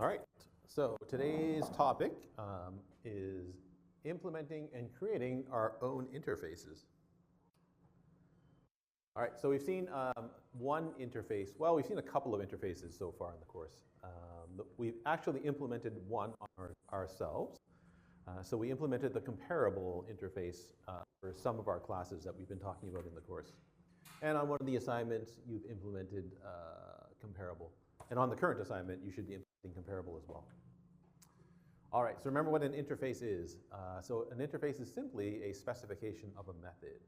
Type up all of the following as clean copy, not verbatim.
All right, so today's topic is implementing and creating our own interfaces. All right, so we've seen one interface. Well, we've seen a couple of interfaces so far in the course. We've actually implemented one on ourselves. So we implemented the comparable interface for some of our classes that we've been talking about in the course. And on one of the assignments, you've implemented comparable. And on the current assignment, you should be implementing comparable as well. All right, so remember what an interface is. So an interface is simply a specification of a method.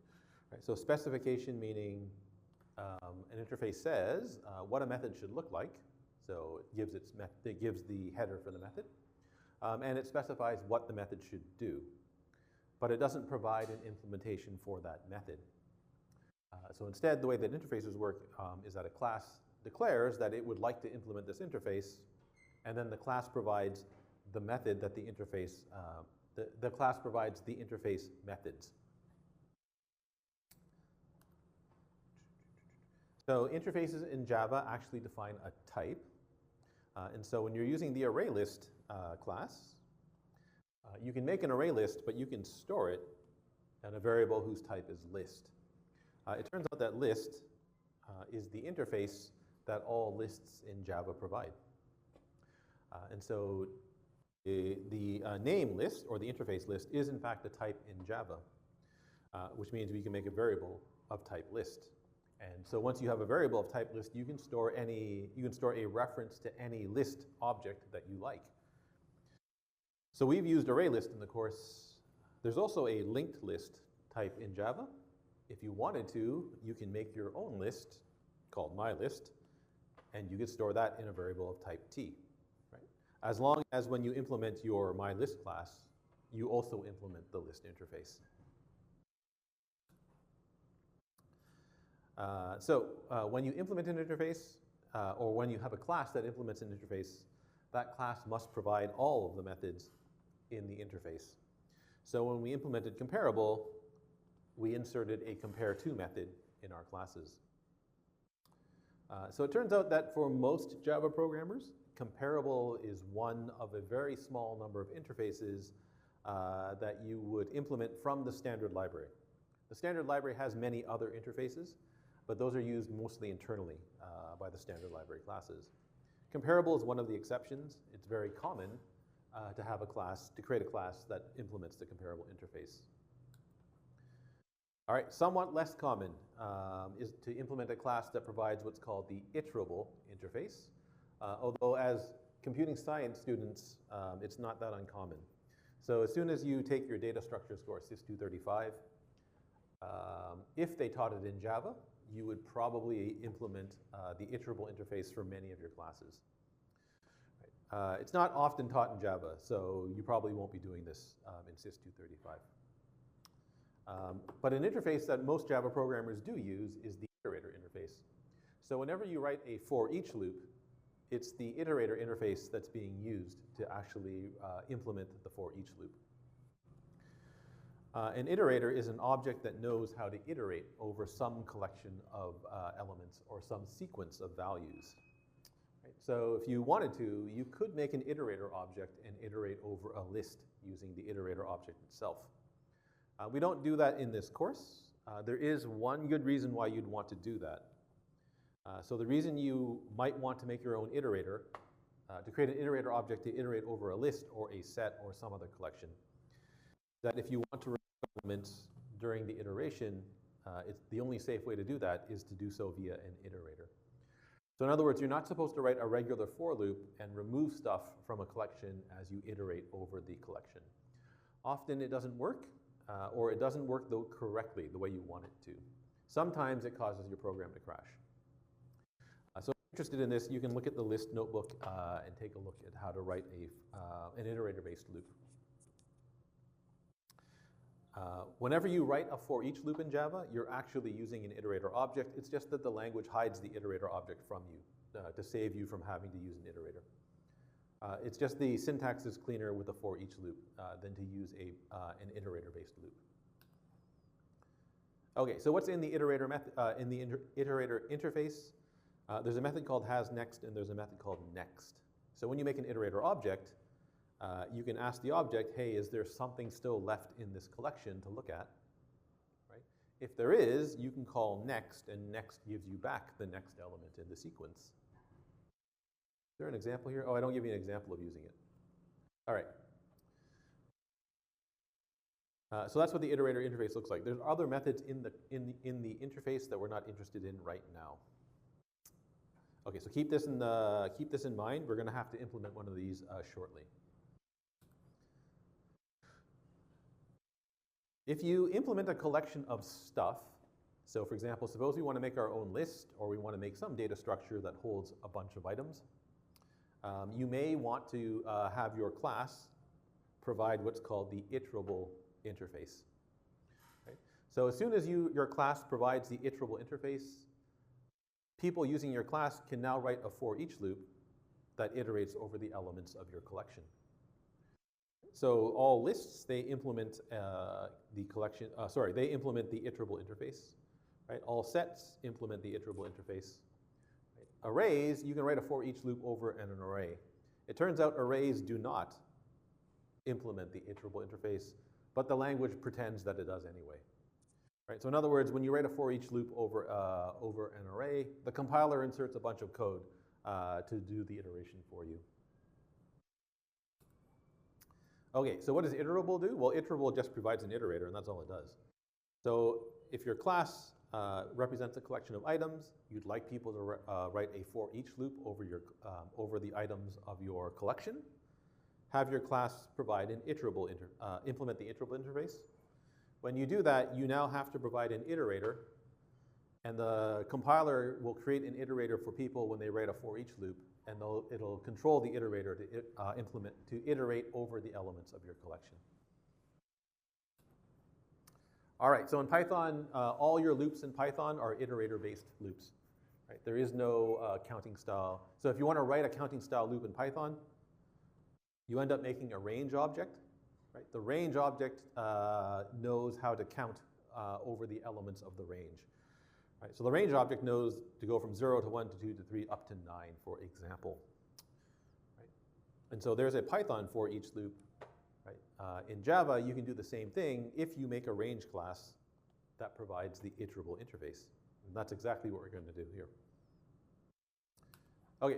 Right? So specification meaning an interface says what a method should look like. So it gives the header for the method. And it specifies what the method should do. But it doesn't provide an implementation for that method. So instead, the way that interfaces work is that a class declares that it would like to implement this interface, and then the class provides the method that the interface, the class provides the interface methods. So interfaces in Java actually define a type. And so when you're using the ArrayList class, you can make an array list, but you can store it in a variable whose type is list. It turns out that list is the interface that all lists in Java provide. And so the name list, or the interface list, is in fact a type in Java, which means we can make a variable of type list. And so once you have a variable of type list, you can store a reference to any list object that you like. So we've used ArrayList in the course. There's also a linked list type in Java. If you wanted to, you can make your own list called myList, and you could store that in a variable of type T. Right? As long as when you implement your myList class, you also implement the list interface. When you implement an interface, or when you have a class that implements an interface, that class must provide all of the methods in the interface. So when we implemented comparable, we inserted a compare_to method in our classes. So it turns out that for most Java programmers, comparable is one of a very small number of interfaces that you would implement from the standard library. The standard library has many other interfaces, but those are used mostly internally by the standard library classes. Comparable is one of the exceptions. It's very common to create a class that implements the comparable interface. All right, somewhat less common is to implement a class that provides what's called the iterable interface. Although as computing science students, it's not that uncommon. So as soon as you take your data structures course, SIS 235, if they taught it in Java, you would probably implement the iterable interface for many of your classes. Right. It's not often taught in Java, so you probably won't be doing this in SIS 235. But an interface that most Java programmers do use is the iterator interface. So whenever you write a for each loop, it's the iterator interface that's being used to actually implement the for each loop. An iterator is an object that knows how to iterate over some collection of elements or some sequence of values. Right? So if you wanted to, you could make an iterator object and iterate over a list using the iterator object itself. We don't do that in this course. There is one good reason why you'd want to do that. So the reason you might want to make your own iterator, to create an iterator object to iterate over a list or a set or some other collection, that if you want to remove elements during the iteration, the only safe way to do that is to do so via an iterator. So in other words, you're not supposed to write a regular for loop and remove stuff from a collection as you iterate over the collection. Often it doesn't work, or it doesn't work correctly the way you want it to. Sometimes it causes your program to crash. So if you're interested in this, you can look at the list notebook and take a look at how to write an iterator-based loop. Whenever you write a for each loop in Java, you're actually using an iterator object. It's just that the language hides the iterator object from you to save you from having to use an iterator. It's just the syntax is cleaner with a for each loop than to use an iterator-based loop. Okay, so what's in the iterator iterator interface? There's a method called hasNext, and there's a method called next. So when you make an iterator object, you can ask the object, hey, is there something still left in this collection to look at? Right? If there is, you can call next, and next gives you back the next element in the sequence. Is there an example here? Oh, I don't give you an example of using it. All right. So that's what the iterator interface looks like. There's other methods in the interface that we're not interested in right now. Okay, so keep this in mind. We're going to have to implement one of these shortly. If you implement a collection of stuff, so for example, suppose we want to make our own list, or we want to make some data structure that holds a bunch of items, you may want to have your class provide what's called the iterable interface. Right? So as soon as your class provides the iterable interface, people using your class can now write a for each loop that iterates over the elements of your collection. So all lists, they implement they implement the iterable interface. Right? All sets implement the iterable interface. Right? Arrays, you can write a for each loop over an array. It turns out arrays do not implement the iterable interface, but the language pretends that it does anyway. Right? So in other words, when you write a for each loop over an array, the compiler inserts a bunch of code to do the iteration for you. Okay, so what does iterable do? Well, iterable just provides an iterator, and that's all it does. So if your class represents a collection of items, you'd like people to write a for each loop over the items of your collection. Have your class provide an iterable implement the iterable interface. When you do that, you now have to provide an iterator, and the compiler will create an iterator for people when they write a for each loop, and it'll control the iterator to iterate over the elements of your collection. All right, so in Python, all your loops in Python are iterator-based loops. Right? There is no counting style. So if you want to write a counting style loop in Python, you end up making a range object. Right? The range object knows how to count over the elements of the range. Right? So the range object knows to go from 0 to 1 to 2 to 3 up to 9, for example. Right? And so there's a Python for each loop. Right? In Java, you can do the same thing if you make a range class that provides the iterable interface. And that's exactly what we're going to do here. Okay,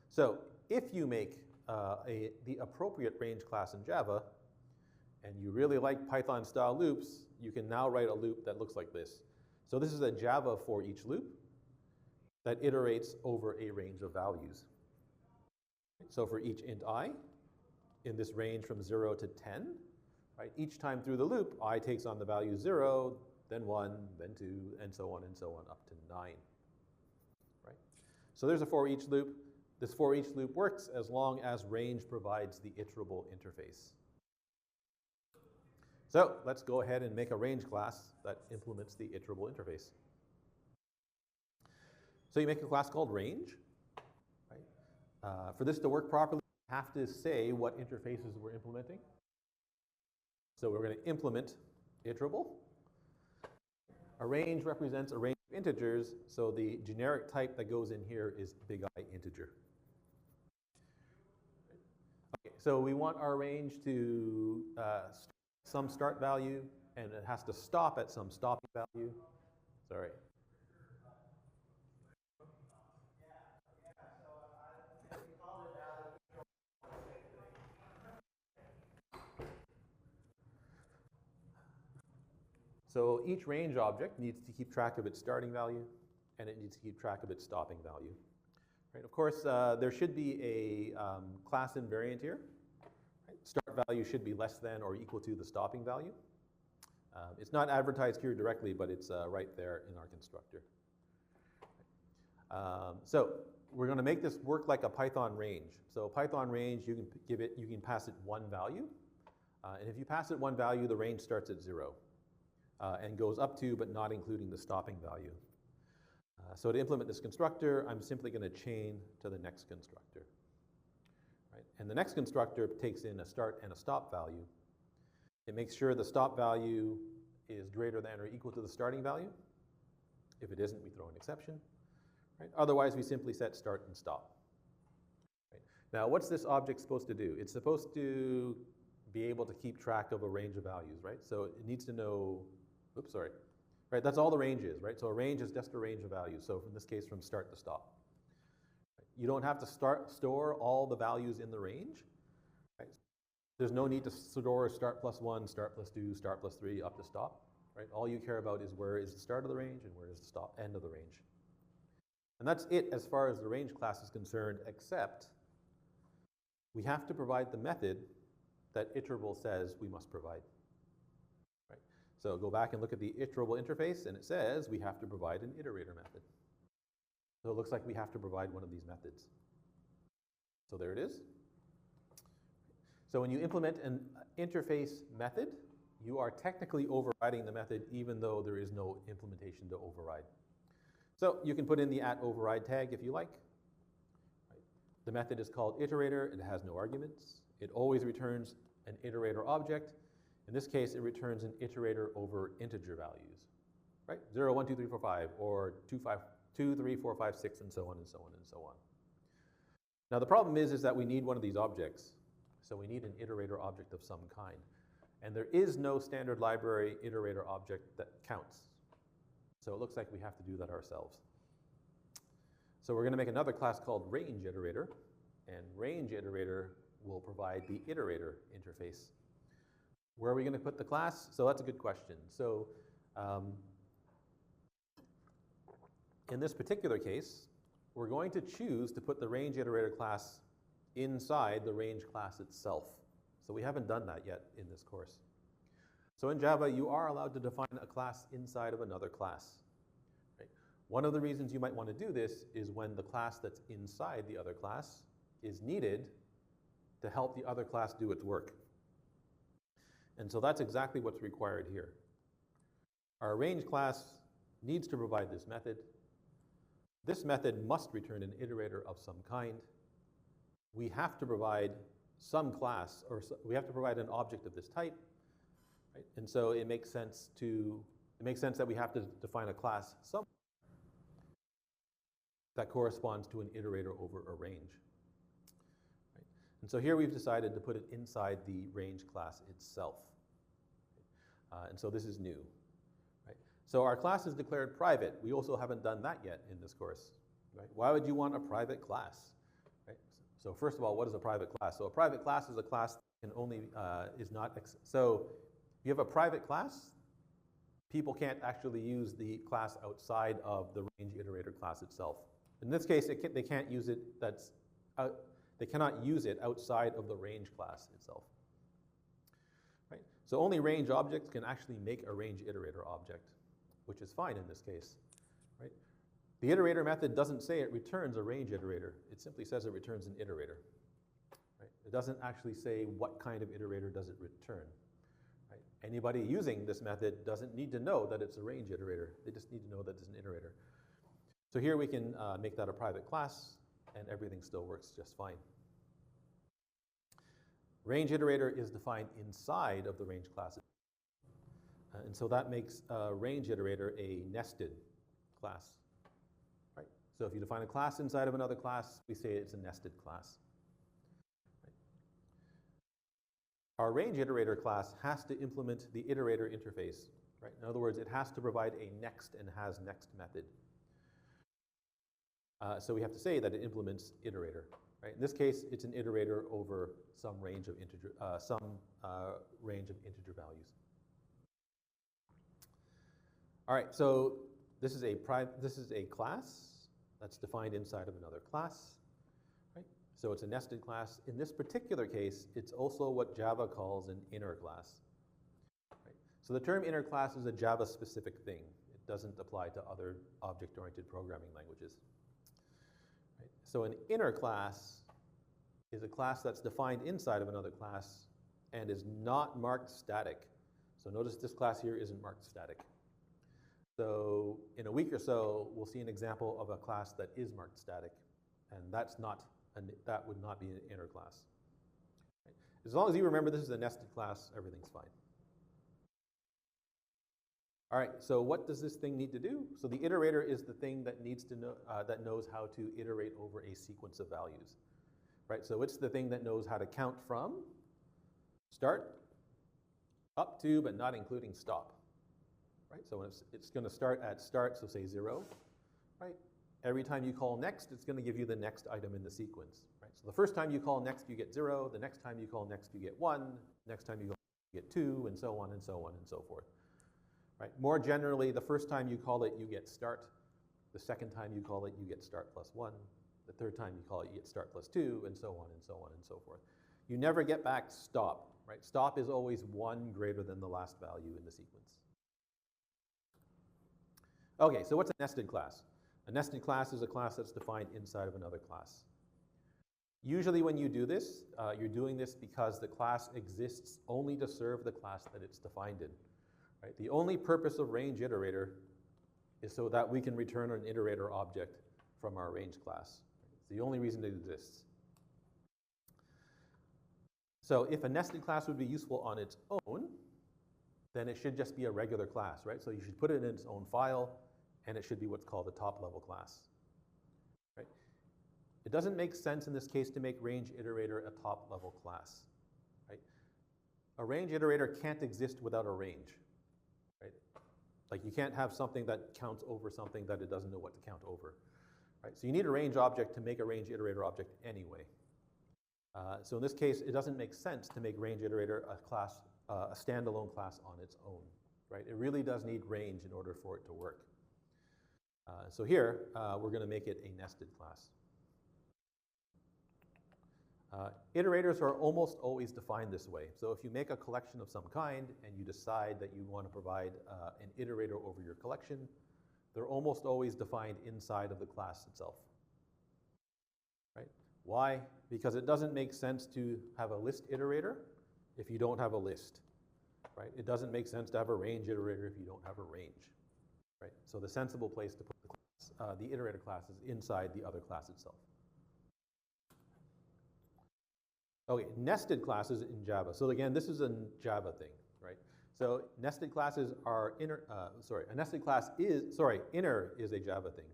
so if you make the appropriate range class in Java, and you really like Python-style loops, you can now write a loop that looks like this. So this is a Java for each loop that iterates over a range of values. So for each int I, in this range from 0 to 10, right, each time through the loop, I takes on the value 0, then 1, then 2, and so on up to 9. Right? So there's a for each loop. This for each loop works as long as range provides the iterable interface. So let's go ahead and make a range class that implements the iterable interface. So you make a class called range. Right? For this to work properly, you have to say what interfaces we're implementing. So we're going to implement iterable. A range represents a range of integers, so the generic type that goes in here is big I integer. Okay, so we want our range to some start value, and it has to stop at some stopping value. Sorry. So each range object needs to keep track of its starting value, and it needs to keep track of its stopping value. Right? Of course, there should be a class invariant here. Right? Start value should be less than or equal to the stopping value. It's not advertised here directly, but it's right there in our constructor. So we're going to make this work like a Python range. So Python range, you can pass it one value, and if you pass it one value, the range starts at 0. And goes up to, but not including the stopping value. So to implement this constructor, I'm simply going to chain to the next constructor. Right? And the next constructor takes in a start and a stop value. It makes sure the stop value is greater than or equal to the starting value. If it isn't, we throw an exception. Right? Otherwise, we simply set start and stop. Right? Now, what's this object supposed to do? It's supposed to be able to keep track of a range of values, right? So it needs to know, oops, sorry. Right, that's all the range is, right? So a range is just a range of values. So in this case, from start to stop. You don't have to store all the values in the range. Right? There's no need to store start plus 1, start plus 2, start plus 3, up to stop. Right? All you care about is where is the start of the range and where is the end of the range. And that's it as far as the range class is concerned, except we have to provide the method that iterable says we must provide. Right? So go back and look at the iterable interface, and it says we have to provide an iterator method. So it looks like we have to provide one of these methods. So there it is. So when you implement an interface method, you are technically overriding the method even though there is no implementation to override. So you can put in the @override tag if you like. The method is called iterator. It has no arguments. It always returns an iterator object. In this case, it returns an iterator over integer values, right? 0, 1, 2, 3, 4, 5, or 2, 3, 4, 5, 6, and so on and so on and so on. Now the problem is that we need one of these objects. So we need an iterator object of some kind. And there is no standard library iterator object that counts. So it looks like we have to do that ourselves. So we're going to make another class called range iterator, and range iterator will provide the iterator interface. Where are we going to put the class? So that's a good question. So in this particular case, we're going to choose to put the range iterator class inside the range class itself. So we haven't done that yet in this course. So in Java, you are allowed to define a class inside of another class. Right? One of the reasons you might want to do this is when the class that's inside the other class is needed to help the other class do its work. And so that's exactly what's required here. Our range class needs to provide this method. This method must return an iterator of some kind. We have to provide some class, or we have to provide an object of this type, right? And so it makes sense that we have to define a class somewhere that corresponds to an iterator over a range. Right? And so here we've decided to put it inside the range class itself. And so this is new. Right? So our class is declared private. We also haven't done that yet in this course. Right? Why would you want a private class? Right? So first of all, what is a private class? So a private class is a class that can only, so if you have a private class, people can't actually use the class outside of the range iterator class itself. In this case, they can't use it, they cannot use it outside of the range class itself. Right? So only range objects can actually make a range iterator object, which is fine in this case. Right? The iterator method doesn't say it returns a range iterator. It simply says it returns an iterator. Right? It doesn't actually say what kind of iterator does it return. Right? Anybody using this method doesn't need to know that it's a range iterator. They just need to know that it's an iterator. So here we can make that a private class, and everything still works just fine. Range iterator is defined inside of the range class. And so that makes range iterator a nested class. Right? So if you define a class inside of another class, we say it's a nested class. Right? Our range iterator class has to implement the iterator interface. Right? In other words, it has to provide a next and has next method. So we have to say that it implements iterator. Right? In this case, it's an iterator over some range of integer values. All right, so this is a class that's defined inside of another class. Right? So it's a nested class. In this particular case, it's also what Java calls an inner class. Right? So the term inner class is a Java-specific thing. It doesn't apply to other object-oriented programming languages. Right? So an inner class is a class that's defined inside of another class and is not marked static. So notice this class here isn't marked static. So in a week or so, we'll see an example of a class that is marked static, and that would not be an inner class. Right? As long as you remember this is a nested class, everything's fine. All right, so what does this thing need to do? So the iterator is the thing that needs to know, that knows how to iterate over a sequence of values. right? So it's the thing that knows how to count from start up to, but not including stop, right? So when it's going to start at start, so say 0, right? Every time you call next, it's going to give you the next item in the sequence, right? So the first time you call next, you get 0. The next time you call next, you get 1. Next time you call, you get 2, and so on and so on and so forth, right? More generally, the first time you call it, you get start. The second time you call it, you get start plus 1. The third time you call it, you get start plus 2, and so on and so on and so forth. You never get back stop, right? Stop is always 1 greater than the last value in the sequence. Okay, so what's a nested class? A nested class is a class that's defined inside of another class. Usually when you do this, you're doing this because the class exists only to serve the class that it's defined in, right? The only purpose of range iterator is so that we can return an iterator object from our range class. It's the only reason it exists. So if a nested class would be useful on its own, then it should just be a regular class, right? So you should put it in its own file, and it should be what's called a top-level class, right? It doesn't make sense in this case to make range iterator a top-level class, right? A range iterator can't exist without a range, right? Like you can't have something that counts over something that it doesn't know what to count over, right? So you need a range object to make a range iterator object anyway. So in this case, it doesn't make sense to make range iterator a class, a standalone class on its own, right? It really does need range in order for it to work. So here, we're going to make it a nested class. Iterators are almost always defined this way. So if you make a collection of some kind and you decide that you want to provide an iterator over your collection, they're almost always defined inside of the class itself, right? Why? Because it doesn't make sense to have a list iterator if you don't have a list, right? It doesn't make sense to have a range iterator if you don't have a range, right? So the sensible place to put the class, the iterator class is inside the other class itself. Okay, nested classes in Java. So again, this is a Java thing, right? So nested classes are inner is a Java thing.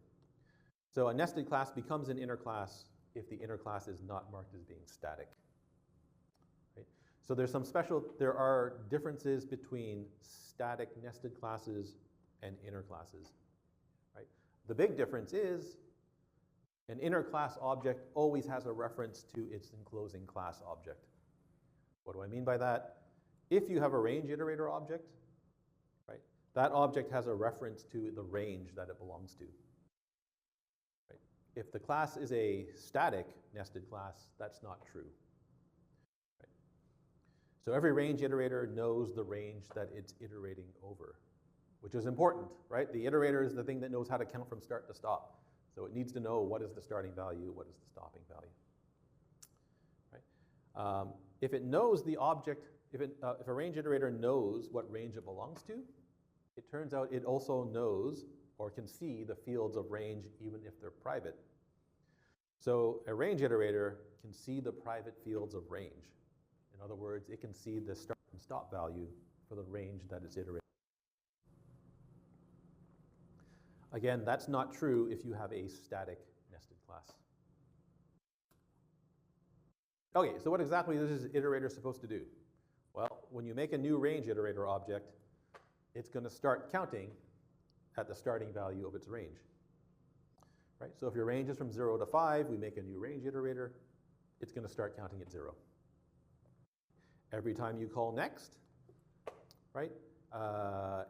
So a nested class becomes an inner class if the inner class is not marked as being static, right? So there are differences between static nested classes and inner classes, right? The big difference is an inner class object always has a reference to its enclosing class object. What do I mean by that? If you have a range iterator object, right, that object has a reference to the range that it belongs to. Right? If the class is a static nested class, that's not true. Right? So every range iterator knows the range that it's iterating over, which is important, right? The iterator is the thing that knows how to count from start to stop. So it needs to know what is the starting value, what is the stopping value, right? If it knows the object, if a range iterator knows what range it belongs to, it turns out it also knows or can see the fields of range even if they're private. So a range iterator can see the private fields of range. In other words, it can see the start and stop value for the range that it's iterating. Again, that's not true if you have a static nested class. Okay, so what exactly is this iterator supposed to do? Well, when you make a new range iterator object, it's going to start counting at the starting value of its range, right? So if your range is from 0 to 5, we make a new range iterator, it's going to start counting at 0. Every time you call next, right,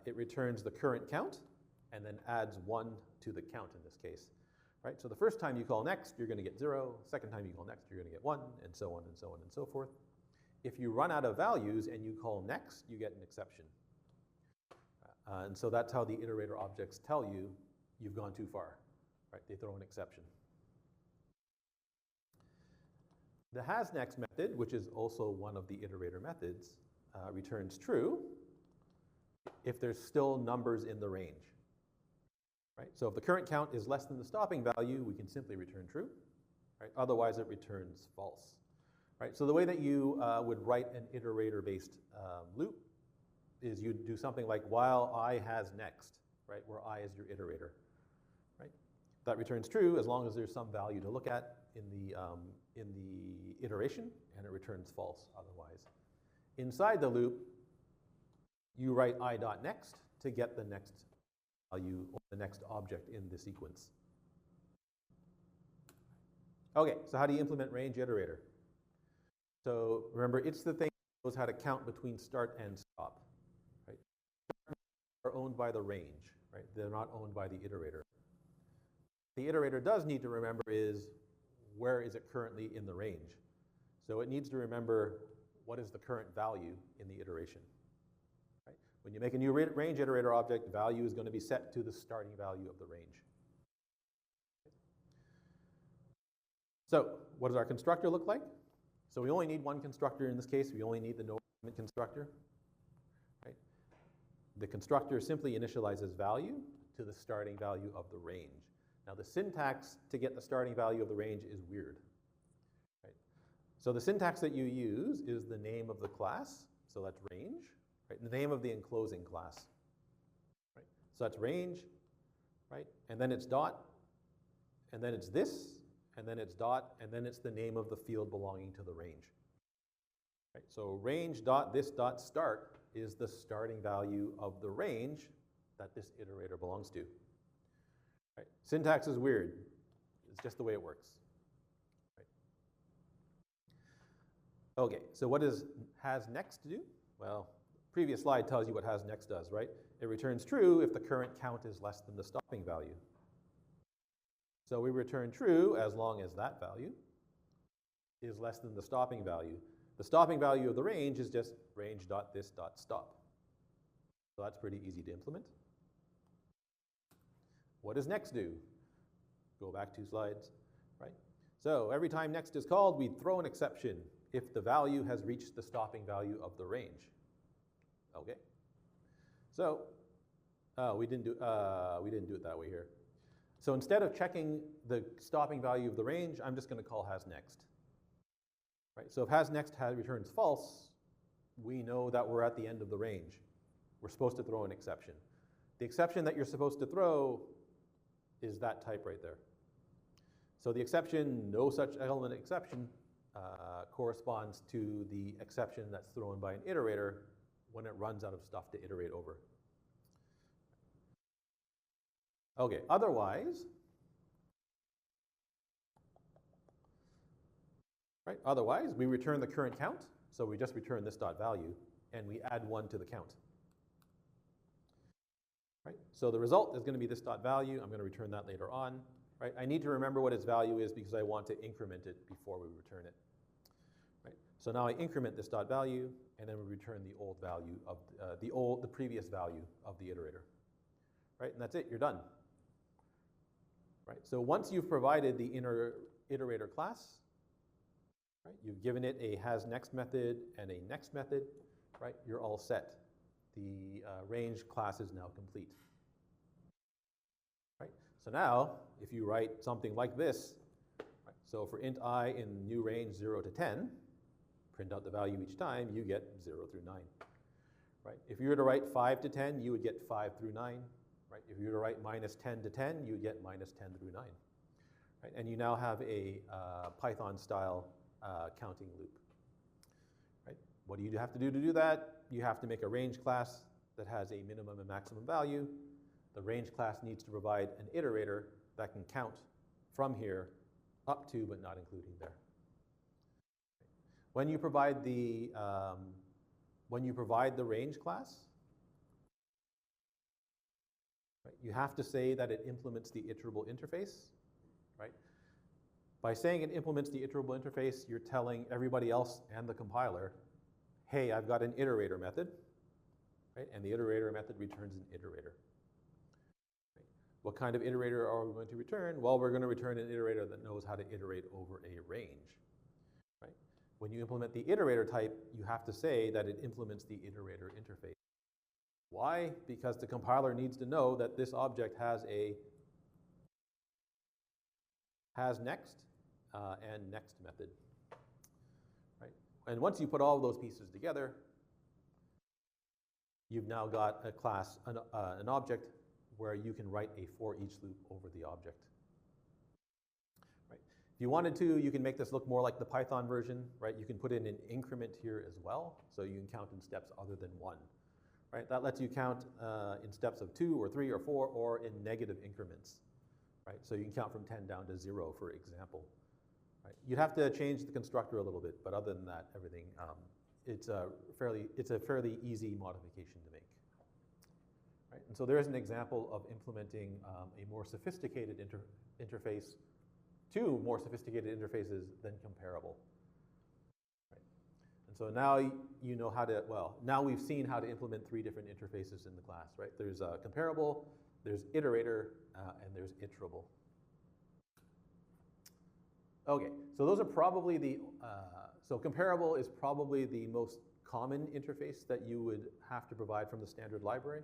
it returns the current count, and then adds 1 to the count in this case, right? So the first time you call next, you're going to get 0. Second time you call next, you're going to get 1, and so on and so on and so forth. If you run out of values and you call next, you get an exception. And so that's how the iterator objects tell you you've gone too far, right? They throw an exception. The hasNext method, which is also one of the iterator methods, returns true if there's still numbers in the range. Right? So if the current count is less than the stopping value, we can simply return true. Right? Otherwise, it returns false. Right? So the way that you would write an iterator-based loop is you do something like while I has next, right? Where I is your iterator. Right? That returns true as long as there's some value to look at. in the iteration, and it returns false otherwise. Inside the loop, you write I.next to get the next value or the next object in the sequence. Okay, so how do you implement range iterator? So remember, it's the thing that knows how to count between start and stop, right? Are owned by the range, right? They're not owned by the iterator. The iterator does need to remember is where is it currently in the range. So it needs to remember what is the current value in the iteration. Right? When you make a new range iterator object, value is going to be set to the starting value of the range. So what does our constructor look like? So we only need one constructor in this case. We only need the no argument constructor. Right? The constructor simply initializes value to the starting value of the range. Now the syntax to get the starting value of the range is weird. Right? So the syntax that you use is the name of the class, so that's range, right? The name of the enclosing class. Right? So that's range, right? And then it's dot, and then it's this, and then it's dot, and then it's the name of the field belonging to the range. Right? So range dot this dot start is the starting value of the range that this iterator belongs to. Right? Syntax is weird. It's just the way it works. Right? Okay, so what does hasNext do? Well, previous slide tells you what hasNext does, right? It returns true if the current count is less than the stopping value. So we return true as long as that value is less than the stopping value. The stopping value of the range is just range.this.stop. So that's pretty easy to implement. What does next do? Go back 2 slides, right? So every time next is called, we throw an exception if the value has reached the stopping value of the range. Okay. So we didn't do it that way here. So instead of checking the stopping value of the range, I'm just going to call hasNext. Right? So if hasNext returns false, we know that we're at the end of the range. We're supposed to throw an exception. The exception that you're supposed to throw is that type right there. So the exception, no such element exception, corresponds to the exception that's thrown by an iterator when it runs out of stuff to iterate over. Okay, otherwise, right? Otherwise, we return the current count. So we just return this dot value, and we add 1 to the count. Right? So the result is going to be this dot value. I'm going to return that later on. Right? I need to remember what its value is because I want to increment it before we return it. Right? So now I increment this dot value, and then we return the old value of the previous value of the iterator. Right? And that's it. You're done. Right? So once you've provided the inner iterator class, right, you've given it a hasNext method and a next method, right, you're all set. The range class is now complete. Right? So now, if you write something like this, right, so for int I in new range 0 to 10, print out the value each time, you get 0 through 9. Right? If you were to write 5 to 10, you would get 5 through 9. Right? If you were to write minus 10 to 10, you would get minus 10 through 9. Right? And you now have a Python-style counting loop. Right? What do you have to do that? You have to make a range class that has a minimum and maximum value. The range class needs to provide an iterator that can count from here up to but not including there. When you provide the range class, right, you have to say that it implements the iterable interface. Right? By saying it implements the iterable interface, you're telling everybody else and the compiler, hey, I've got an iterator method, right? And the iterator method returns an iterator. Right? What kind of iterator are we going to return? Well, we're going to return an iterator that knows how to iterate over a range. Right? When you implement the iterator type, you have to say that it implements the iterator interface. Why? Because the compiler needs to know that this object has a hasNext and next method. Right? And once you put all of those pieces together, you've now got a class, an object where you can write a for each loop over the object. Right? If you wanted to, you can make this look more like the Python version, right? You can put in an increment here as well, so you can count in steps other than 1, right? That lets you count in steps of 2 or 3 or 4 or in negative increments, right? So you can count from 10 down to 0, for example. Right? You'd have to change the constructor a little bit, but other than that, everything, it's a fairly easy modification to make. Right? And so there is an example of implementing a more sophisticated interface, 2 more sophisticated interfaces than comparable. Right? And so now you know how to, well, now we've seen how to implement 3 different interfaces in the class, right? There's comparable, there's iterator, and there's iterable. Okay, so those are probably the, so comparable is probably the most common interface that you would have to provide from the standard library.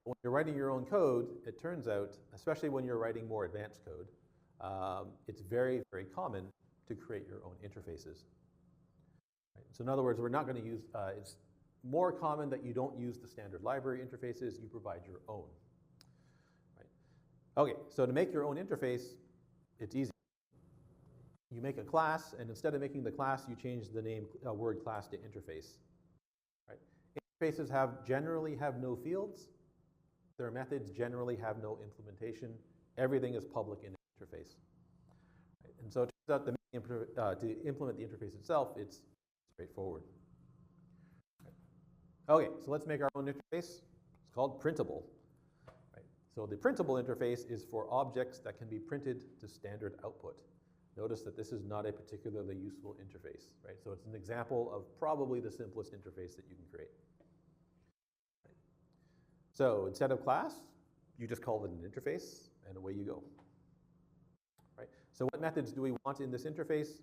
When you're writing your own code, it turns out, especially when you're writing more advanced code, it's very, very common to create your own interfaces. Right? So in other words, we're not going to use, it's more common that you don't use the standard library interfaces, you provide your own. Right? Okay, so to make your own interface, it's easy. You make a class, and instead of making the class, you change the name word class to interface. Right? Interfaces generally have no fields. Their methods generally have no implementation. Everything is public in the interface. Right? And so it turns out to implement the interface itself, it's straightforward. Right? Okay, so let's make our own interface. It's called printable. Right? So the printable interface is for objects that can be printed to standard output. Notice that this is not a particularly useful interface, right? So it's an example of probably the simplest interface that you can create. Right? So instead of class, you just call it an interface, and away you go. Right? So what methods do we want in this interface?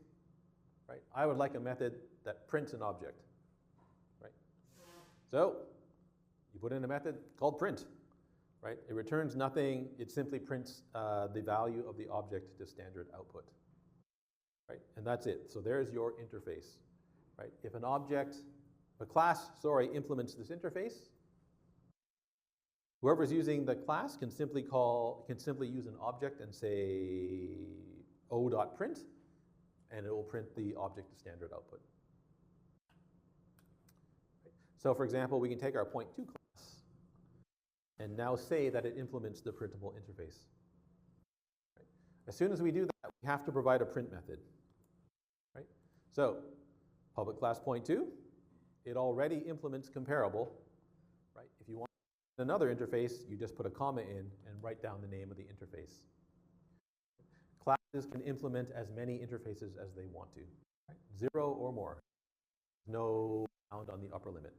Right? I would like a method that prints an object. Right? So you put in a method called print. Right? It returns nothing. It simply prints the value of the object to standard output. Right? And that's it. So there's your interface. Right? If a class, implements this interface, whoever's using the class can simply use an object and say o.print, and it will print the object to standard output. Right? So for example, we can take our point2 class and now say that it implements the printable interface. Right? As soon as we do that, we have to provide a print method. Right? So public class point2, it already implements comparable. Right? If you want another interface, you just put a comma in and write down the name of the interface. Classes can implement as many interfaces as they want to. Right? 0 or more. No bound on the upper limit.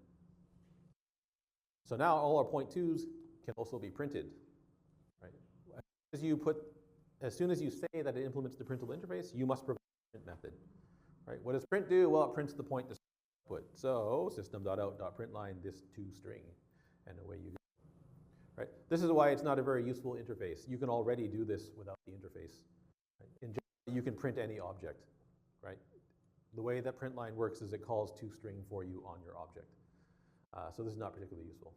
So now all our point2s can also be printed. Right? As soon as you say that it implements the printable interface, you must provide a print method. Right? What does print do? Well, it prints the point to output. So system.out.println this to string, and away you go. Right? This is why it's not a very useful interface. You can already do this without the interface. Right? In general, you can print any object. Right? The way that println works is it calls toString for you on your object. So this is not particularly useful.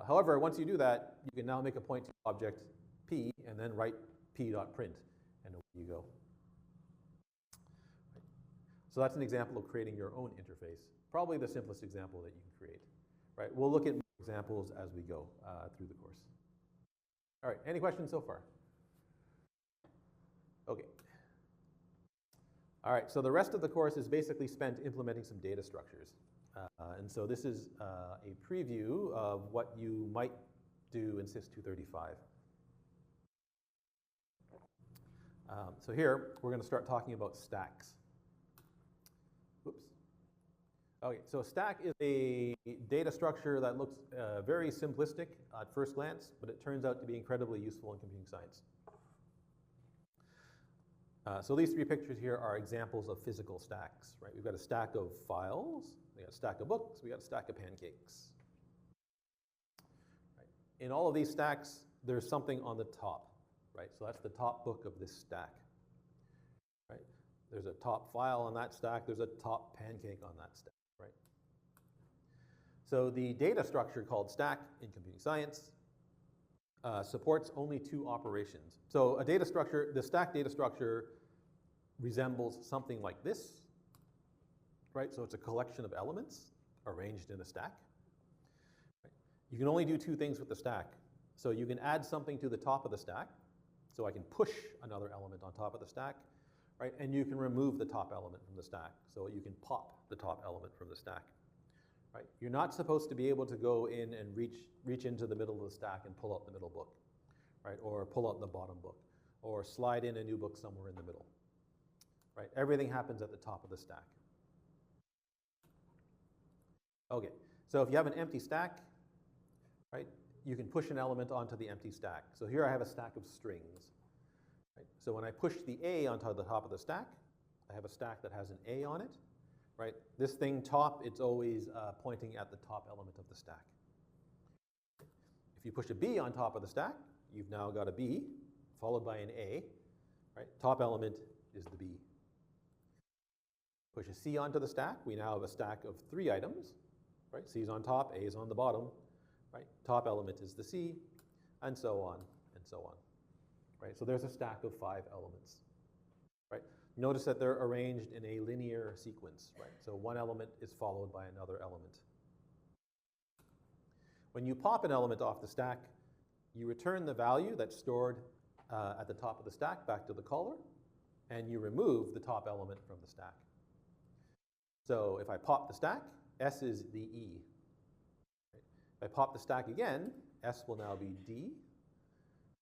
However, once you do that, you can now make a point2 object p and then write p.print, and away you go. Right? So that's an example of creating your own interface. Probably the simplest example that you can create. Right? We'll look at more examples as we go through the course. All right, any questions so far? Okay. All right, so the rest of the course is basically spent implementing some data structures. And so this is a preview of what you might do in SYS 235. So here, we're going to start talking about stacks. Oops. Okay, so stack is a data structure that looks very simplistic at first glance, but it turns out to be incredibly useful in computing science. So these 3 pictures here are examples of physical stacks, right? We've got a stack of files, we got a stack of books, we got a stack of pancakes. Right? In all of these stacks, there's something on the top, right? So that's the top book of this stack, right? There's a top file on that stack, there's a top pancake on that stack, right? So the data structure called stack in computing science supports only 2 operations. So a data structure, the stack data structure resembles something like this, right? So it's a collection of elements arranged in a stack. Right? You can only do two things with the stack. So you can add something to the top of the stack, so I can push another element on top of the stack, right? And you can remove the top element from the stack, so you can pop the top element from the stack. Right? You're not supposed to be able to go in and reach into the middle of the stack and pull out the middle book, right? Or pull out the bottom book, or slide in a new book somewhere in the middle, right? Everything happens at the top of the stack. Okay, so if you have an empty stack, right, you can push an element onto the empty stack. So here I have a stack of strings, right? So when I push the A onto the top of the stack, I have a stack that has an A on it. Right? This thing top, it's always pointing at the top element of the stack. If you push a B on top of the stack, you've now got a B followed by an A. Right? Top element is the B. Push a C onto the stack, we now have a stack of 3 items. Right? C is on top, A is on the bottom. Right? Top element is the C, and so on and so on. Right? So there's a stack of 5 elements. Right? Notice that they're arranged in a linear sequence, right? So one element is followed by another element. When you pop an element off the stack, you return the value that's stored at the top of the stack back to the caller, and you remove the top element from the stack. So if I pop the stack, S is the E. Right? If I pop the stack again, S will now be D.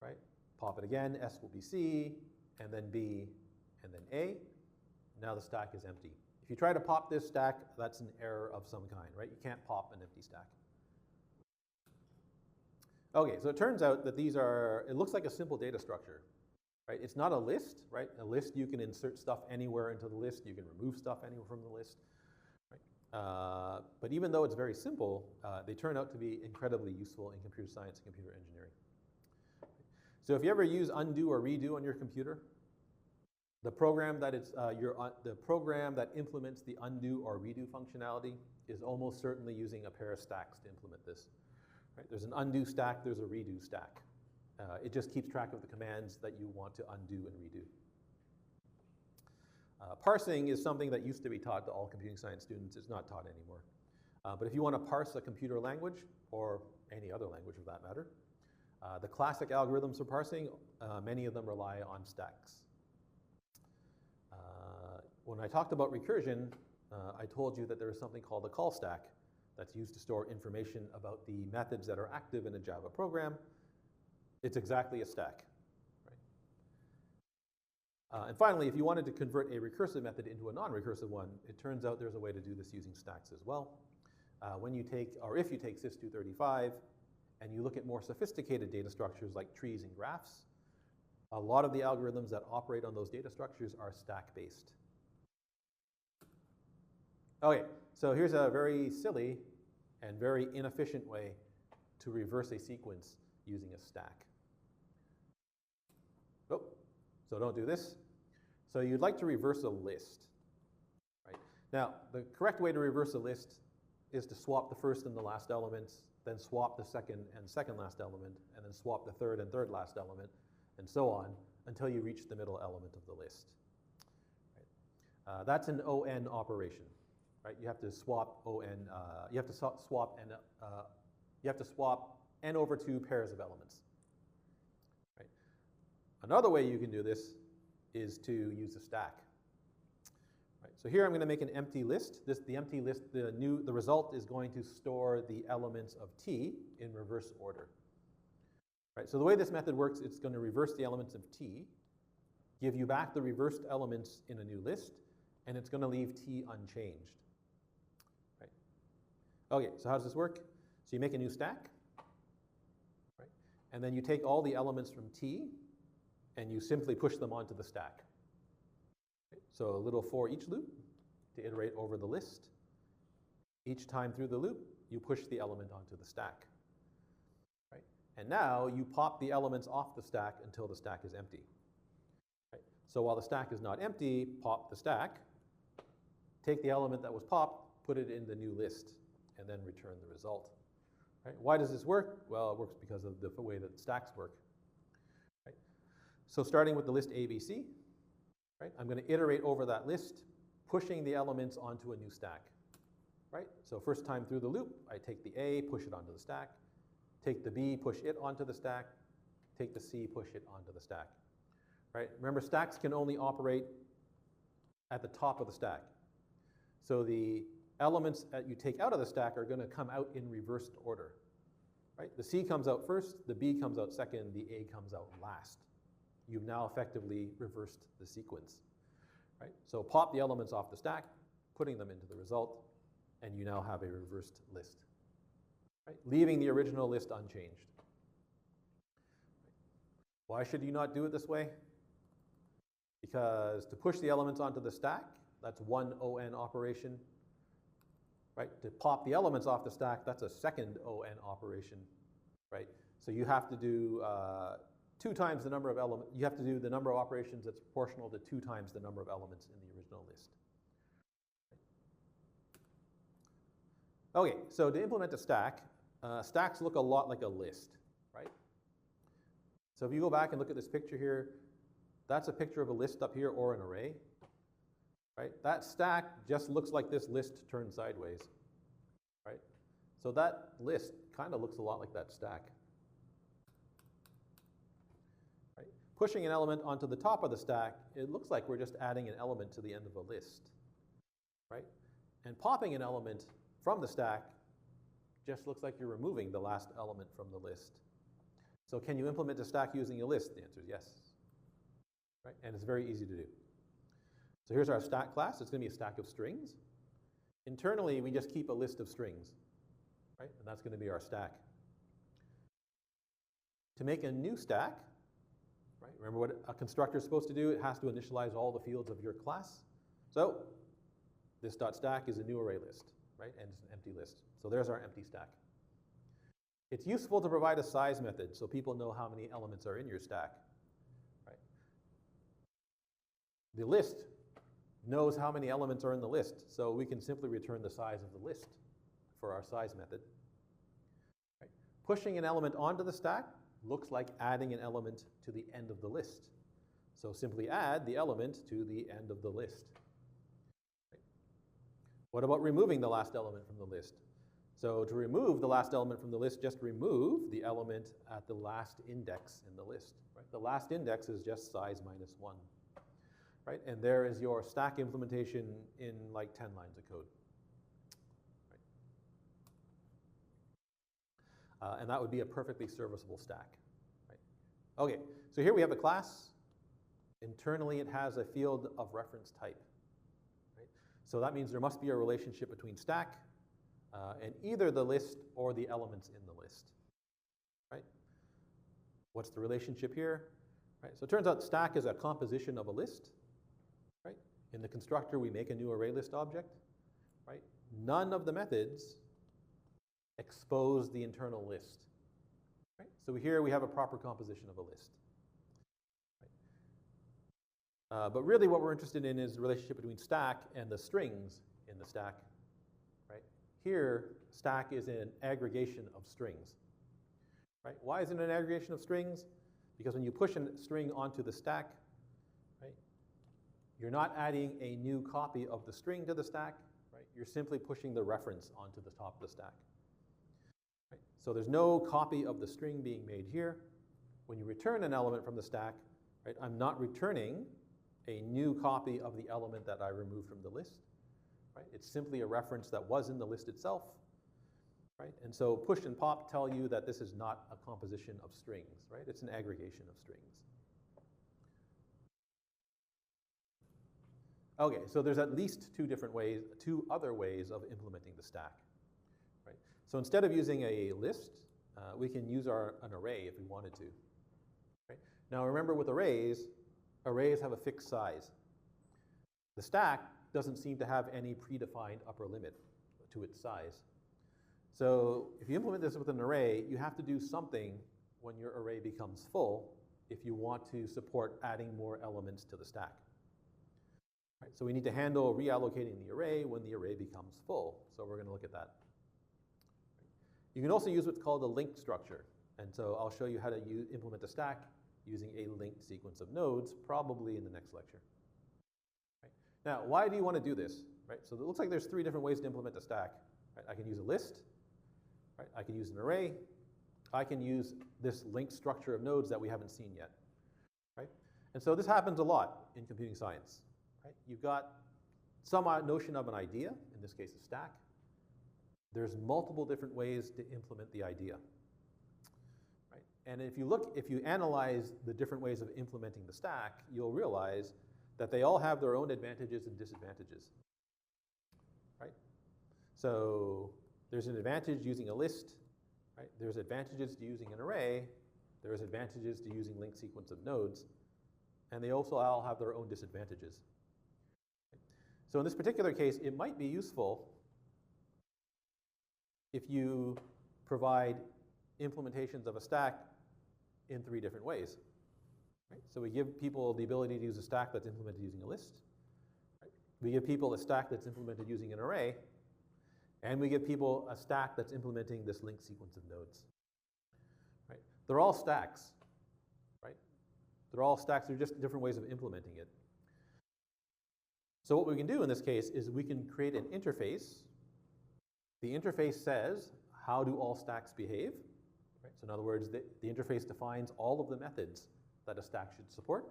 Right? Pop it again, S will be C, and then B, and then A. Now the stack is empty. If you try to pop this stack, that's an error of some kind, right? You can't pop an empty stack. Okay, so it turns out that these are, it looks like a simple data structure, right? It's not a list, right? A list, you can insert stuff anywhere into the list. You can remove stuff anywhere from the list, right? But even though it's very simple, they turn out to be incredibly useful in computer science and computer engineering. So if you ever use undo or redo on your computer, the program that the program that implements the undo or redo functionality is almost certainly using a pair of stacks to implement this. Right? There's an undo stack, there's a redo stack. It just keeps track of the commands that you want to undo and redo. Parsing is something that used to be taught to all computing science students. It's not taught anymore. But if you want to parse a computer language, or any other language for that matter, the classic algorithms for parsing, many of them rely on stacks. When I talked about recursion, I told you that there is something called a call stack that's used to store information about the methods that are active in a Java program. It's exactly a stack. Right? And finally, if you wanted to convert a recursive method into a non-recursive one, it turns out there's a way to do this using stacks as well. When you take, or if you take SYS235 and you look at more sophisticated data structures like trees and graphs, a lot of the algorithms that operate on those data structures are stack-based. Okay, so here's a very silly and very inefficient way to reverse a sequence using a stack. Oh, so don't do this. So you'd like to reverse a list. Right? Now, the correct way to reverse a list is to swap the first and the last elements, then swap the second and second last element, and then swap the third and third last element, and so on, until you reach the middle element of the list. Right? That's an ON operation. Right? You have to swap ON. You have to swap n over 2 pairs of elements. Right? Another way you can do this is to use a stack. Right? So here I'm going to make an empty list. The empty list, the result is going to store the elements of T in reverse order. Right? So the way this method works, it's going to reverse the elements of T, give you back the reversed elements in a new list, and it's going to leave T unchanged. Right? Okay, so how does this work? So you make a new stack, right? And then you take all the elements from T, and you simply push them onto the stack. Right? So a little for each loop to iterate over the list. Each time through the loop, you push the element onto the stack. Right? And now you pop the elements off the stack until the stack is empty. Right? So while the stack is not empty, pop the stack, take the element that was popped, put it in the new list, and then return the result. Right? Why does this work? Well, it works because of the way that stacks work. Right? So starting with the list ABC, right? I'm going to iterate over that list, pushing the elements onto a new stack, right? So first time through the loop, I take the A, push it onto the stack, take the B, push it onto the stack, take the C, push it onto the stack, right? Remember, stacks can only operate at the top of the stack. So the elements that you take out of the stack are going to come out in reversed order, right? The C comes out first, the B comes out second, the A comes out last. You've now effectively reversed the sequence, right? So pop the elements off the stack, putting them into the result, and you now have a reversed list, right? Leaving the original list unchanged. Why should you not do it this way? Because to push the elements onto the stack, that's one ON operation, right? To pop the elements off the stack, that's a second ON operation, right? So you have to do 2 times the number of elements. You have to do the number of operations that's proportional to 2 times the number of elements in the original list. Okay, so to implement a stack, stacks look a lot like a list, right? So if you go back and look at this picture here, that's a picture of a list up here or an array, right? That stack just looks like this list turned sideways, right? So that list kind of looks a lot like that stack. Right? Pushing an element onto the top of the stack, it looks like we're just adding an element to the end of a list, right? And popping an element from the stack just looks like you're removing the last element from the list. So can you implement a stack using a list? The answer is yes, right? And it's very easy to do. So here's our stack class. It's going to be a stack of strings. Internally, we just keep a list of strings, right? And that's going to be our stack. To make a new stack, right? Remember what a constructor is supposed to do? It has to initialize all the fields of your class. So this .stack is a new array list, right? And it's an empty list. So there's our empty stack. It's useful to provide a size method so people know how many elements are in your stack, right? The list knows how many elements are in the list, so we can simply return the size of the list for our size method. Right? Pushing an element onto the stack looks like adding an element to the end of the list. So simply add the element to the end of the list. Right? What about removing the last element from the list? So to remove the last element from the list, just remove the element at the last index in the list. Right? The last index is just size minus 1. Right? And there is your stack implementation in like 10 lines of code. Right? And that would be a perfectly serviceable stack. Right? Okay, so here we have a class. Internally, it has a field of reference type. Right? So that means there must be a relationship between stack and either the list or the elements in the list. Right? What's the relationship here? Right? So it turns out stack is a composition of a list. Right? In the constructor, we make a new array list object. Right? None of the methods expose the internal list. Right? So here we have a proper composition of a list. Right? But really what we're interested in is the relationship between stack and the strings in the stack. Right? Here, stack is an aggregation of strings. Right? Why is it an aggregation of strings? Because when you push a string onto the stack, right, you're not adding a new copy of the string to the stack. Right? You're simply pushing the reference onto the top of the stack. Right? So there's no copy of the string being made here. When you return an element from the stack, right, I'm not returning a new copy of the element that I removed from the list. Right? It's simply a reference that was in the list itself. Right? And so push and pop tell you that this is not a composition of strings. Right? It's an aggregation of strings. Okay, so there's at least two other ways of implementing the stack. Right? So instead of using a list, we can use an array if we wanted to. Right? Now remember, with arrays have a fixed size. The stack doesn't seem to have any predefined upper limit to its size. So if you implement this with an array, you have to do something when your array becomes full if you want to support adding more elements to the stack. Right, so we need to handle reallocating the array when the array becomes full. So we're going to look at that. You can also use what's called a linked structure. And so I'll show you how to implement a stack using a linked sequence of nodes, probably in the next lecture. Now, why do you want to do this? Right? So it looks like there's 3 different ways to implement the stack. Right? I can use a list. Right? I can use an array. I can use this linked structure of nodes that we haven't seen yet. Right? And so this happens a lot in computing science. Right? You've got some notion of an idea, in this case a stack. There's multiple different ways to implement the idea. Right? And if you analyze the different ways of implementing the stack, you'll realize that they all have their own advantages and disadvantages. Right? So there's an advantage using a list. Right? There's advantages to using an array. There's advantages to using linked sequence of nodes. And they also all have their own disadvantages. So in this particular case, it might be useful if you provide implementations of a stack in 3 different ways. Right? So we give people the ability to use a stack that's implemented using a list. Right? We give people a stack that's implemented using an array. And we give people a stack that's implementing this linked sequence of nodes. Right? They're all stacks. Right? They're all stacks. They're just different ways of implementing it. So what we can do in this case is we can create an interface. The interface says, how do all stacks behave? Right? So in other words, the interface defines all of the methods that a stack should support.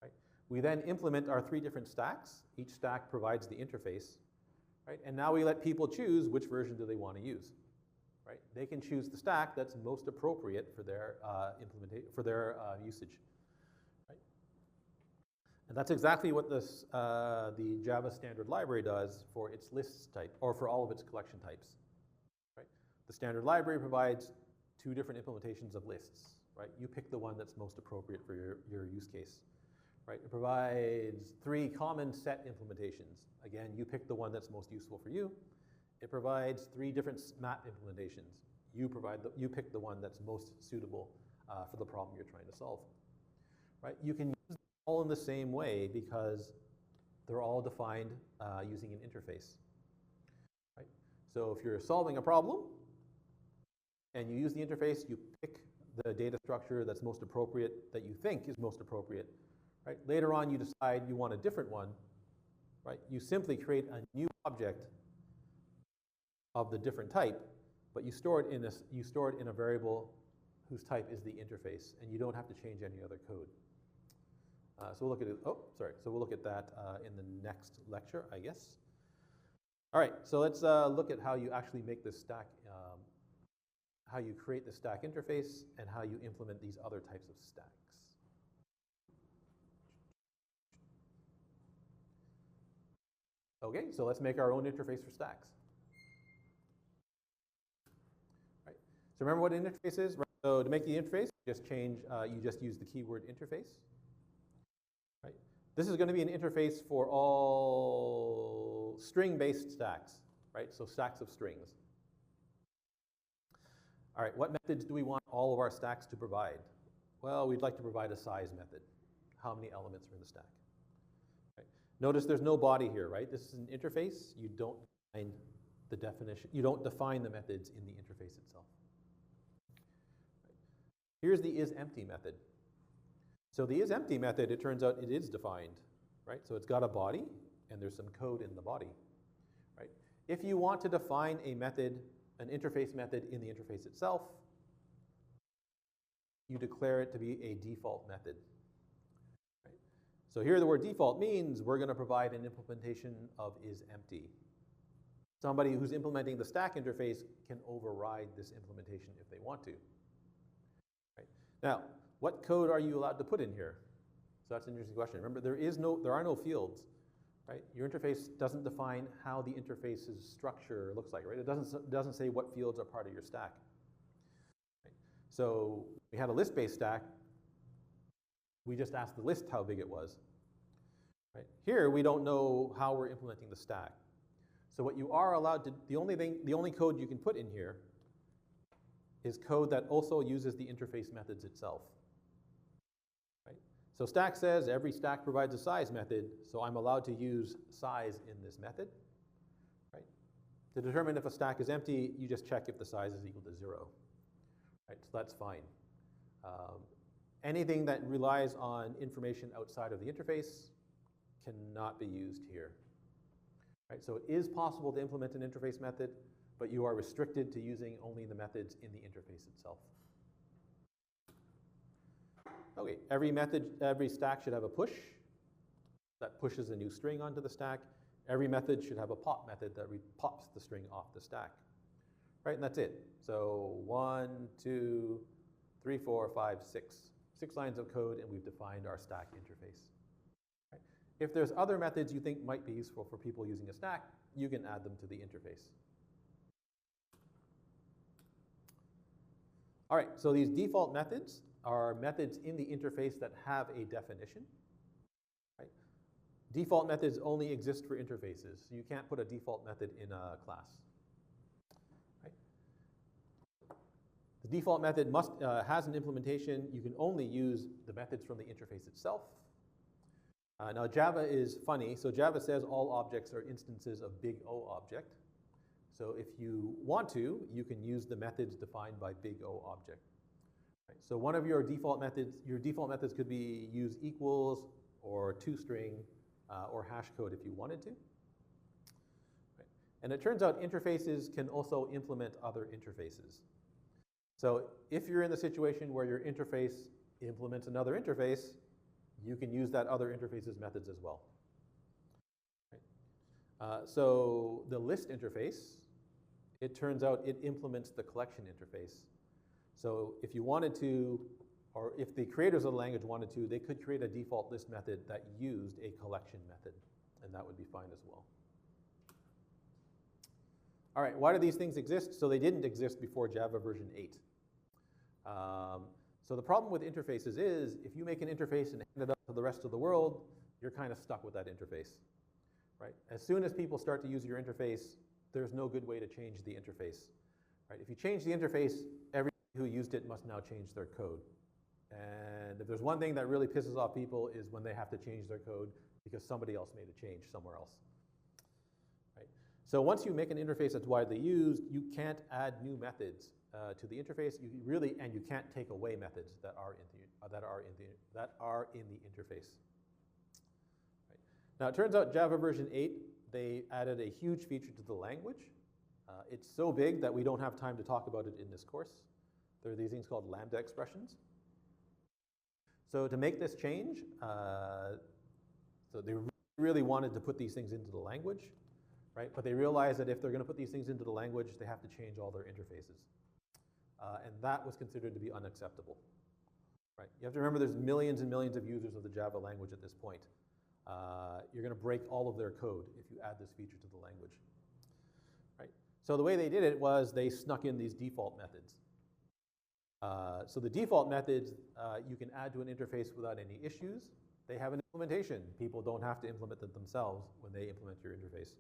Right? We then implement our 3 different stacks. Each stack provides the interface. Right? And now we let people choose which version do they want to use. Right? They can choose the stack that's most appropriate for their usage. Right? And that's exactly what this, the Java standard library does for its lists type, or for all of its collection types. Right? The standard library provides 2 different implementations of lists. Right? You pick the one that's most appropriate for your use case. Right? It provides 3 common set implementations. Again, you pick the one that's most useful for you. It provides 3 different map implementations. You pick the one that's most suitable for the problem you're trying to solve. Right? You can use them all in the same way because they're all defined using an interface. Right? So if you're solving a problem and you use the interface, you pick the data structure that's most appropriate, that you think is most appropriate. Right? Later on, you decide you want a different one. Right? You simply create a new object of the different type, but you store it in a variable whose type is the interface, and you don't have to change any other code. So we'll look at it. Oh, sorry. So we'll look at that in the next lecture, I guess. All right. So let's look at how you actually make this stack, how you create the stack interface, and how you implement these other types of stacks. Okay, so let's make our own interface for stacks. Right. So remember what an interface is? Right. So to make the interface, you just use the keyword interface. Right. This is going to be an interface for all string-based stacks. Right. So stacks of strings. All right. What methods do we want all of our stacks to provide? Well, we'd like to provide a size method. How many elements are in the stack? Notice there's no body here, right? This is an interface. You don't define the definition. You don't define the methods in the interface itself. Here's the isEmpty method. So the isEmpty method, it turns out it is defined, right? So it's got a body, and there's some code in the body, right? If you want to define a method, an interface method in the interface itself, you declare it to be a default method. So here the word default means we're going to provide an implementation of isEmpty. Somebody who's implementing the stack interface can override this implementation if they want to. Right? Now, what code are you allowed to put in here? So that's an interesting question. Remember, there are no fields. Right? Your interface doesn't define how the interface's structure looks like. Right? It doesn't say what fields are part of your stack. Right? So we had a list-based stack. We just asked the list how big it was. Right? Here, we don't know how we're implementing the stack. So what you are allowed to, the only code you can put in here is code that also uses the interface methods itself. Right? So stack says every stack provides a size method, so I'm allowed to use size in this method. Right? To determine if a stack is empty, you just check if the size is equal to 0. Right? So that's fine. Anything that relies on information outside of the interface cannot be used here. Right? So it is possible to implement an interface method, but you are restricted to using only the methods in the interface itself. Okay, every stack should have a push that pushes a new string onto the stack. Every method should have a pop method that pops the string off the stack. Right, and that's it. So 1, 2, 3, 4, 5, 6. 6 lines of code, and we've defined our stack interface. Right? If there's other methods you think might be useful for people using a stack, you can add them to the interface. All right, so these default methods are methods in the interface that have a definition. Right? Default methods only exist for interfaces, so you can't put a default method in a class. Right? The default method has an implementation. You can only use the methods from the interface itself. Now Java is funny, so Java says all objects are instances of big O object. So if you want to, you can use the methods defined by big O object. Right? So one of your default methods could be use equals or toString or hash code if you wanted to. Right? And it turns out interfaces can also implement other interfaces. So if you're in the situation where your interface implements another interface, you can use that other interface's methods as well. Right? So the list interface, it turns out it implements the collection interface. So if you wanted to, or if the creators of the language wanted to, they could create a default list method that used a collection method, and that would be fine as well. All right, why do these things exist? So they didn't exist before Java version 8. So the problem with interfaces is if you make an interface and hand it up to the rest of the world, you're kind of stuck with that interface. Right? As soon as people start to use your interface, there's no good way to change the interface. Right? If you change the interface, everyone who used it must now change their code. And if there's one thing that really pisses off people is when they have to change their code because somebody else made a change somewhere else. Right? So once you make an interface that's widely used, you can't add new methods to the interface. And you can't take away methods that are in the interface. Right? Now it turns out Java version 8, they added a huge feature to the language. It's so big that we don't have time to talk about it in this course. There are these things called lambda expressions. So to make this change, so they really wanted to put these things into the language, right? But they realized that if they're going to put these things into the language, they have to change all their interfaces. And that was considered to be unacceptable. Right? You have to remember there's millions and millions of users of the Java language at this point. You're going to break all of their code if you add this feature to the language. Right? So the way they did it was they snuck in these default methods. So the default methods you can add to an interface without any issues. They have an implementation. People don't have to implement them themselves when they implement your interface.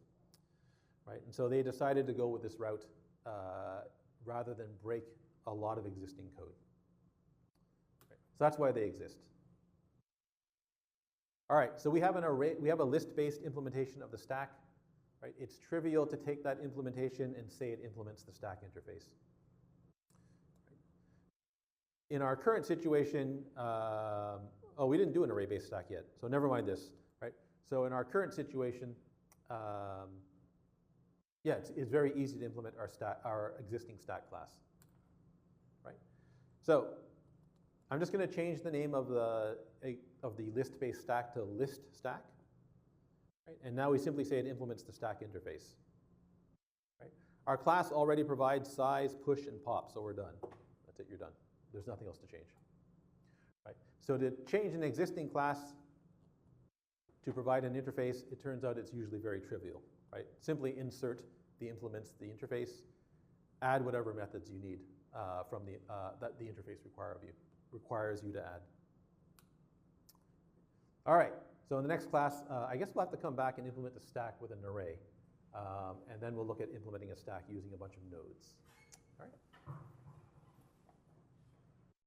Right? And so they decided to go with this route rather than break a lot of existing code. Right. So that's why they exist. All right, so we have a list-based implementation of the stack. Right? It's trivial to take that implementation and say it implements the stack interface. In our current situation, we didn't do an array-based stack yet, so never mind this. Right? So in our current situation, it's very easy to implement our existing stack class. Right? So I'm just going to change the name of the list-based stack to list stack. Right? And now we simply say it implements the stack interface. Right? Our class already provides size, push, and pop, so we're done. That's it, you're done. There's nothing else to change. Right? So to change an existing class to provide an interface, it turns out it's usually very trivial. Right? Simply insert the implements the interface, add whatever methods you need that the interface requires you to add. All right, so in the next class, I guess we'll have to come back and implement the stack with an array. And then we'll look at implementing a stack using a bunch of nodes. All right.